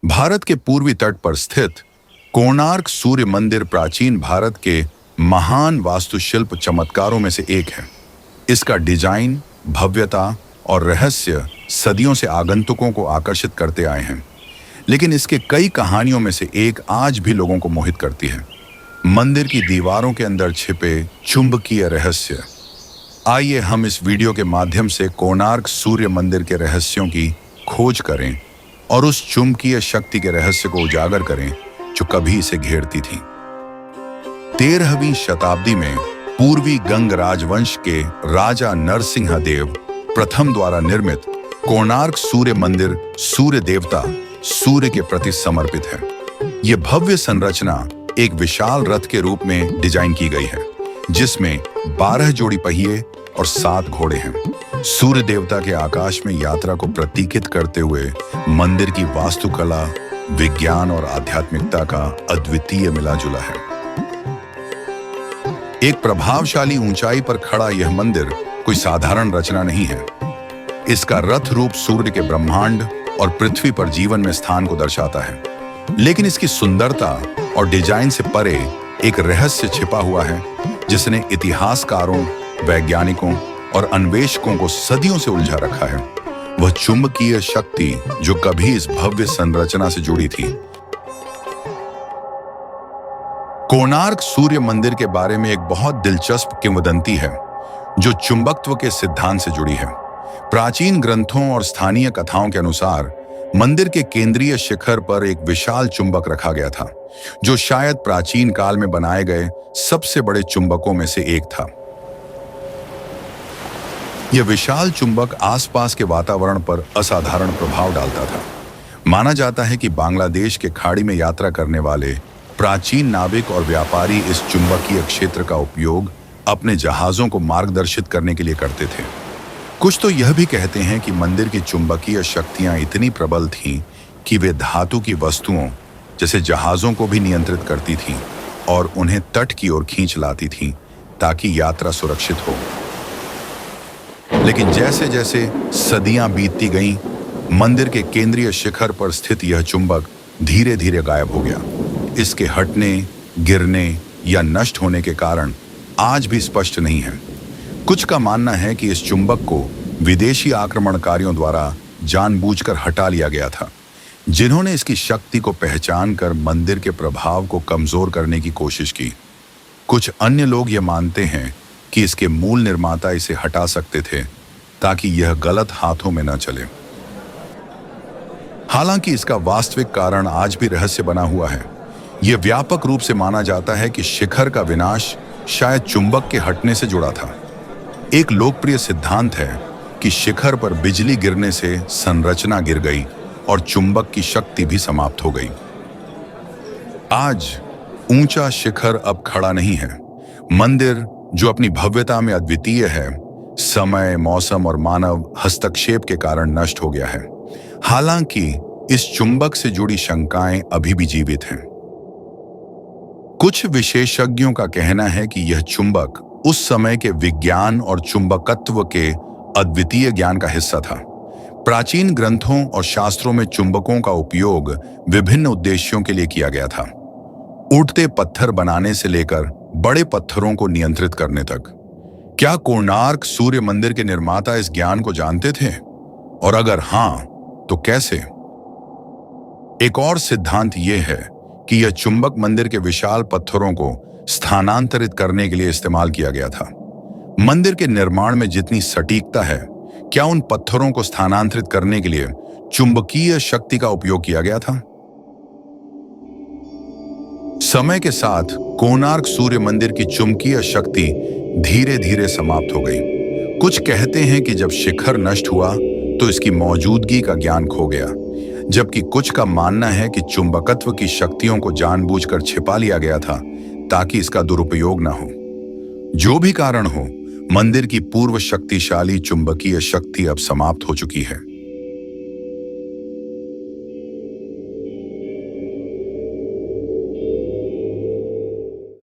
भारत के पूर्वी तट पर स्थित कोणार्क सूर्य मंदिर प्राचीन भारत के महान वास्तुशिल्प चमत्कारों में से एक है। इसका डिजाइन, भव्यता और रहस्य सदियों से आगंतुकों को आकर्षित करते आए हैं, लेकिन इसके कई कहानियों में से एक आज भी लोगों को मोहित करती है। मंदिर की दीवारों के अंदर छिपे चुंबकीय रहस्य। आइए हम इस वीडियो के माध्यम से कोणार्क सूर्य मंदिर के रहस्यों की खोज करें और उस चुंबकीय शक्ति के रहस्य को उजागर करें जो कभी इसे घेरती थी। 13वीं शताब्दी में पूर्वी गंग राजवंश के राजा नरसिंहदेव प्रथम द्वारा निर्मित कोणार्क सूर्य मंदिर सूर्य देवता सूर्य के प्रति समर्पित है। यह भव्य संरचना एक विशाल रथ के रूप में डिजाइन की गई है, जिसमें 12 जोड़ी पहिए और 7 घोड़े हैं। सूर्य देवता के आकाश में यात्रा को प्रतीकित करते हुए मंदिर की वास्तुकला, विज्ञान और आध्यात्मिकता का अद्वितीय मिलाजुला है। एक प्रभावशाली ऊंचाई पर खड़ा यह मंदिर कोई साधारण रचना नहीं है। इसका रथ रूप सूर्य के ब्रह्मांड और पृथ्वी पर जीवन में स्थान को दर्शाता है, लेकिन इसकी सुंदरता और डिजाइन से परे एक रहस्य छिपा हुआ है जिसने इतिहासकारों, वैज्ञानिकों और अन्वेषकों को सदियों से उलझा रखा है। वह चुंबकीय शक्ति जो कभी इस भव्य संरचना से जुड़ी थी। कोणार्क सूर्य मंदिर के बारे में एक बहुत दिलचस्प किंवदंती है जो चुंबकत्व के सिद्धांत से जुड़ी है। प्राचीन ग्रंथों और स्थानीय कथाओं के अनुसार मंदिर के केंद्रीय शिखर पर एक विशाल चुंबक रखा गया था, जो शायद प्राचीन काल में बनाए गए सबसे बड़े चुंबकों में से एक था। यह विशाल चुंबक आसपास के वातावरण पर असाधारण प्रभाव डालता था। माना जाता है कि बांग्लादेश के खाड़ी में यात्रा करने वाले प्राचीन नाविक और व्यापारी इस चुंबकीय क्षेत्र का उपयोग अपने जहाजों को मार्गदर्शित करने के लिए करते थे। कुछ तो यह भी कहते हैं कि मंदिर की चुंबकीय शक्तियां इतनी प्रबल थीं कि वे धातु की वस्तुओं जैसे जहाजों को भी नियंत्रित करती थीं और उन्हें तट की ओर खींच लाती थीं ताकि यात्रा सुरक्षित हो। लेकिन जैसे जैसे सदियां बीतती गईं, मंदिर के केंद्रीय शिखर पर स्थित यह चुंबक धीरे धीरे गायब हो गया। इसके हटने, गिरने या नष्ट होने के कारण आज भी स्पष्ट नहीं है। कुछ का मानना है कि इस चुंबक को विदेशी आक्रमणकारियों द्वारा जानबूझकर हटा लिया गया था, जिन्होंने इसकी शक्ति को पहचान कर मंदिर के प्रभाव को कमजोर करने की कोशिश की। कुछ अन्य लोग ये मानते हैं कि इसके मूल निर्माता इसे हटा सकते थे ताकि यह गलत हाथों में न चले। हालांकि इसका वास्तविक कारण आज भी रहस्य बना हुआ है। यह व्यापक रूप से माना जाता है कि शिखर का विनाश शायद चुंबक के हटने से जुड़ा था। एक लोकप्रिय सिद्धांत है कि शिखर पर बिजली गिरने से संरचना गिर गई और चुंबक की शक्ति भी समाप्त हो गई। आज ऊंचा शिखर अब खड़ा नहीं है। मंदिर, जो अपनी भव्यता में अद्वितीय है, समय, मौसम और मानव हस्तक्षेप के कारण नष्ट हो गया है। हालांकि इस चुंबक से जुड़ी शंकाएं अभी भी जीवित हैं। कुछ विशेषज्ञों का कहना है कि यह चुंबक उस समय के विज्ञान और चुंबकत्व के अद्वितीय ज्ञान का हिस्सा था। प्राचीन ग्रंथों और शास्त्रों में चुंबकों का उपयोग विभिन्न उद्देश्यों के लिए किया गया था, उड़ते पत्थर बनाने से लेकर बड़े पत्थरों को नियंत्रित करने तक। क्या कोणार्क सूर्य मंदिर के निर्माता इस ज्ञान को जानते थे? और अगर हां, तो कैसे? एक और सिद्धांत यह है कि यह चुंबक मंदिर के विशाल पत्थरों को स्थानांतरित करने के लिए इस्तेमाल किया गया था। मंदिर के निर्माण में जितनी सटीकता है, क्या उन पत्थरों को स्थानांतरित करने के लिए चुंबकीय शक्ति का उपयोग किया गया था? समय के साथ कोणार्क सूर्य मंदिर की चुंबकीय शक्ति धीरे धीरे समाप्त हो गई। कुछ कहते हैं कि जब शिखर नष्ट हुआ तो इसकी मौजूदगी का ज्ञान खो गया, जबकि कुछ का मानना है कि चुंबकत्व की शक्तियों को जानबूझकर छिपा लिया गया था ताकि इसका दुरुपयोग न हो। जो भी कारण हो, मंदिर की पूर्व शक्तिशाली चुंबकीय शक्ति अब समाप्त हो चुकी है।